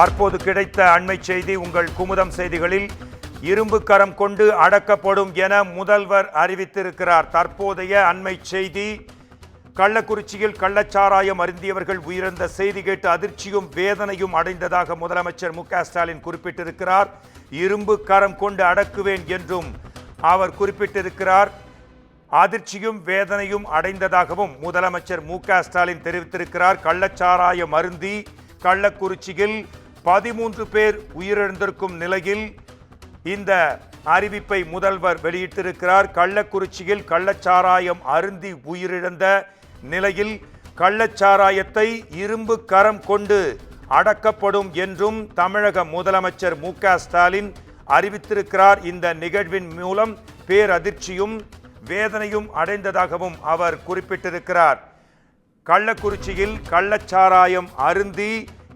தற்போது கிடைத்த அண்மை செய்தி உங்கள் குமுதம் செய்திகளில் இரும்பு கரம் கொண்டு அடக்கப்படும் என முதல்வர் அறிவித்திருக்கிறார். தற்போதைய அண்மை செய்தி, கள்ளக்குறிச்சியில் கள்ளச்சாராயம் அருந்தியவர்கள் உயிரிழந்த செய்தி கேட்டு அதிர்ச்சியும் வேதனையும் அடைந்ததாக முதலமைச்சர் மு.க.ஸ்டாலின் குறிப்பிட்டிருக்கிறார். இரும்பு கரம் கொண்டு அடக்குவேன் என்றும் அவர் குறிப்பிட்டிருக்கிறார். அதிர்ச்சியும் வேதனையும் அடைந்ததாகவும் முதலமைச்சர் மு.க.ஸ்டாலின் தெரிவித்திருக்கிறார். கள்ளச்சாராயம் அருந்தி கள்ளக்குறிச்சியில் 13 பேர் உயிரிழந்திருக்கும் நிலையில் இந்த அறிவிப்பை முதல்வர் வெளியிட்டிருக்கிறார். கள்ளக்குறிச்சியில் கள்ளச்சாராயம் அருந்தி உயிரிழந்த நிலையில் கள்ளச்சாராயத்தை இரும்பு கரம் கொண்டு அடக்கப்படும் என்றும் தமிழக முதலமைச்சர் மு.க.ஸ்டாலின் அறிவித்திருக்கிறார். இந்த நிகழ்வின் மூலம் பேரதிர்ச்சியும் வேதனையும் அடைந்ததாகவும் அவர் குறிப்பிட்டிருக்கிறார். கள்ளக்குறிச்சியில் கள்ளச்சாராயம் அருந்தி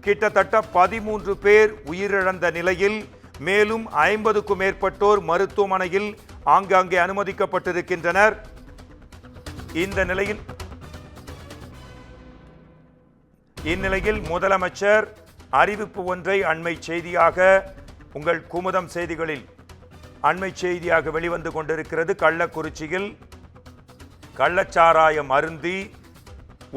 கிட்டத்தட்ட 13 பேர் உயிரிழந்த நிலையில் மேலும் 50க்கும் மேற்பட்டோர் மருத்துவமனையில் ஆங்காங்கே அனுமதிக்கப்பட்டிருக்கின்றனர். இந்நிலையில் முதலமைச்சர் அறிவிப்பு ஒன்றை அண்மை செய்தியாக உங்கள் குமுதம் செய்திகளில் அண்மை செய்தியாக வெளிவந்து கொண்டிருக்கிறது. கள்ளக்குறிச்சியில் கள்ளச்சாராயம் அருந்தி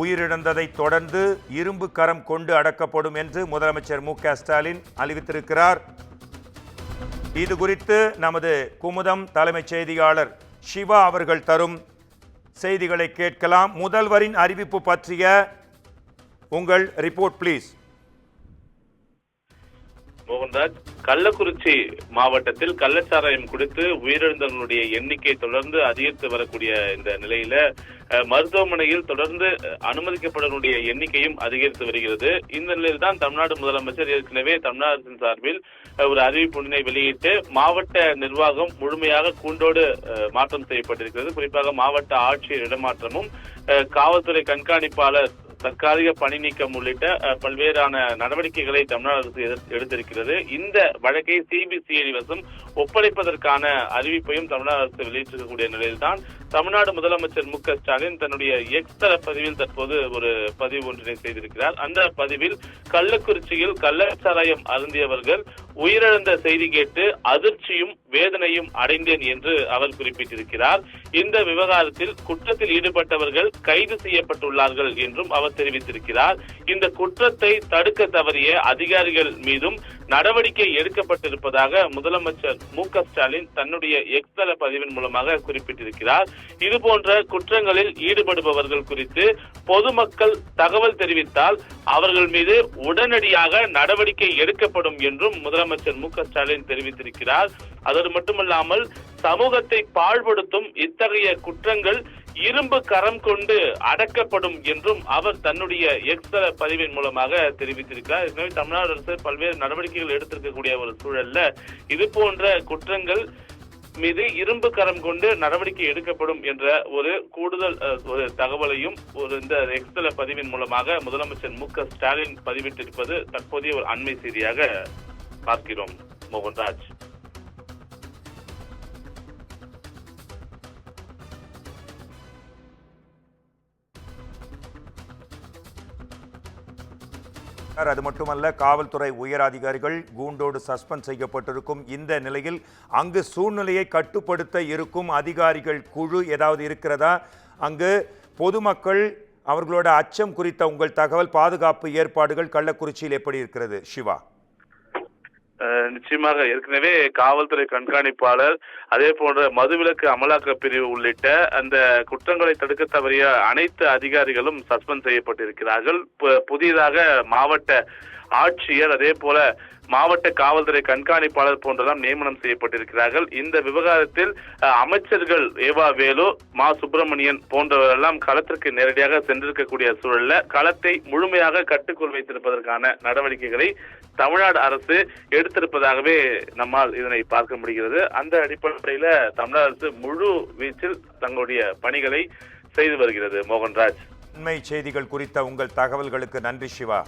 உயிரிழந்ததை தொடர்ந்து இரும்பு கரம் கொண்டு அடக்கப்படும் என்று முதலமைச்சர் மு.க.ஸ்டாலின் அறிவித்திருக்கிறார். இது குறித்து நமது குமுதம் தலைமைச் செய்தியாளர் சிவா அவர்கள் தரும் செய்திகளை கேட்கலாம். முதல்வரின் அறிவிப்பு பற்றிய உங்கள் ரிப்போர்ட் பிளீஸ். மோகன்ராஜ், கள்ளக்குறிச்சி மாவட்டத்தில் கள்ளச்சாராயம் குடித்து உயிரிழந்தவர்களுடைய எண்ணிக்கை தொடர்ந்து அதிகரித்து வரக்கூடிய இந்த நிலையில மருத்துவமனையில் தொடர்ந்து அனுமதிக்கப்படக்கூடிய எண்ணிக்கையும் அதிகரித்து வருகிறது. இந்த நிலையில் தான் தமிழ்நாடு முதலமைச்சர் ஏற்கனவே தமிழ்நாடு அரசின் சார்பில் ஒரு அறிவிப்பு வெளியிட்டு மாவட்ட நிர்வாகம் முழுமையாக கூண்டோடு மாற்றம் செய்யப்பட்டிருக்கிறது. குறிப்பாக மாவட்ட ஆட்சியர் இடமாற்றமும் காவல்துறை கண்காணிப்பாளர் தற்காலிக பணி நீக்கம் உள்ளிட்ட பல்வேறான நடவடிக்கைகளை தமிழ்நாடு அரசு எடுத்திருக்கிறது. இந்த வழக்கை சிபிசிஐடி வசம் ஒப்படைப்பதற்கான அறிவிப்பையும் தமிழ்நாடு அரசு வெளியிட்டிருக்கக்கூடிய நிலையில்தான் தமிழ்நாடு முதலமைச்சர் மு.க.ஸ்டாலின் தன்னுடைய எக்ஸ் தள பதிவில் தற்போது ஒரு பதிவு ஒன்றினை செய்திருக்கிறார். அந்த பதிவில் கள்ளக்குறிச்சியில் கள்ளச்சாராயம் அருந்தியவர்கள் உயிரிழந்த செய்தி கேட்டு அதிர்ச்சியும் வேதனையும் அடைந்தேன் என்று அவர் குறிப்பிட்டிருக்கிறார். இந்த விவகாரத்தில் குற்றத்தில் ஈடுபட்டவர்கள் கைது செய்யப்பட்டுள்ளார்கள் என்றும் அவர் தெரிவித்திருக்கிறார். இந்த குற்றத்தை தடுக்க தவறிய அதிகாரிகள் மீதும் நடவடிக்கை எடுக்கப்பட்டிருப்பதாக முதலமைச்சர் மு.க.ஸ்டாலின் தன்னுடைய எக்ஸ் தள பதிவின் மூலமாக குறிப்பிட்டிருக்கிறார். இதுபோன்ற குற்றங்களில் ஈடுபடுபவர்கள் குறித்து பொதுமக்கள் தகவல் தெரிவித்தால் அவர்கள் மீது உடனடியாக நடவடிக்கை எடுக்கப்படும் என்றும் முதலமைச்சர் மு.க.ஸ்டாலின் தெரிவித்திருக்கிறார். அதோடு மட்டுமல்லாமல் சமூகத்தை பாழ்படுத்தும் இத்தகைய குற்றங்கள் இரும்பு கரம் கொண்டு அடக்கப்படும் என்றும் அவர் தன்னுடைய எக்ஸ் தள பதிவின் மூலமாக தெரிவித்திருக்கிறார். எனவே தமிழ்நாடு அரசு பல்வேறு நடவடிக்கைகள் எடுத்திருக்கக்கூடிய ஒரு சூழல்ல இது போன்ற குற்றங்கள் மீது இரும்பு கரம் கொண்டு நடவடிக்கை எடுக்கப்படும் என்ற ஒரு கூடுதல் ஒரு தகவலையும் இந்த எக்ஸ் தள பதிவின் மூலமாக முதலமைச்சர் மு.க.ஸ்டாலின் பதிவிட்டிருப்பது தற்போதைய ஒரு அண்மை செய்தியாக பார்க்கிறோம். மோகன்ராஜ், அது மட்டுமல்ல, காவல்துறை உயர் அதிகாரிகள் கூண்டோடு சஸ்பெண்ட் செய்யப்பட்டிருக்கும் இந்த நிலையில் அங்கு சூழ்நிலையை கட்டுப்படுத்த இருக்கும் அதிகாரிகள் குழு ஏதாவது இருக்கிறதா? அங்கு பொதுமக்கள் அவர்களோட அச்சம் குறித்த உங்கள் தகவல், பாதுகாப்பு ஏற்பாடுகள் கள்ளக்குறிச்சியில் எப்படி இருக்கிறது சிவா? நிச்சயமாக ஏற்கனவே காவல்துறை கண்காணிப்பாளர், அதே போன்ற மதுவிலக்கு அமலாக்க பிரிவு உள்ளிட்ட அந்த குற்றங்களை தடுக்க தவறிய அனைத்து அதிகாரிகளும் சஸ்பெண்ட் செய்யப்பட்டிருக்கிறார்கள். புதிதாக மாவட்ட ஆட்சியர், அதே போல மாவட்ட காவல்துறை கண்காணிப்பாளர் போன்றெல்லாம் நியமனம் செய்யப்பட்டிருக்கிறார்கள். இந்த விவகாரத்தில் அமைச்சர்கள் ஏவா வேலு, மா சுப்பிரமணியன் போன்றவரெல்லாம் களத்திற்கு நேரடியாக சென்றிருக்கக்கூடிய சூழல்ல களத்தை முழுமையாக கட்டுக்குள் வைத்திருப்பதற்கான நடவடிக்கைகளை தமிழ்நாடு அரசு எடுத்திருப்பதாகவே நம்மால் இதனை பார்க்க முடிகிறது. அந்த அடிப்படையில தமிழ்நாடு அரசு முழு வீச்சில் தங்களுடைய பணிகளை செய்து வருகிறது. மோகன்ராஜ், உண்மை செய்திகள் குறித்த உங்கள் தகவல்களுக்கு நன்றி சிவா.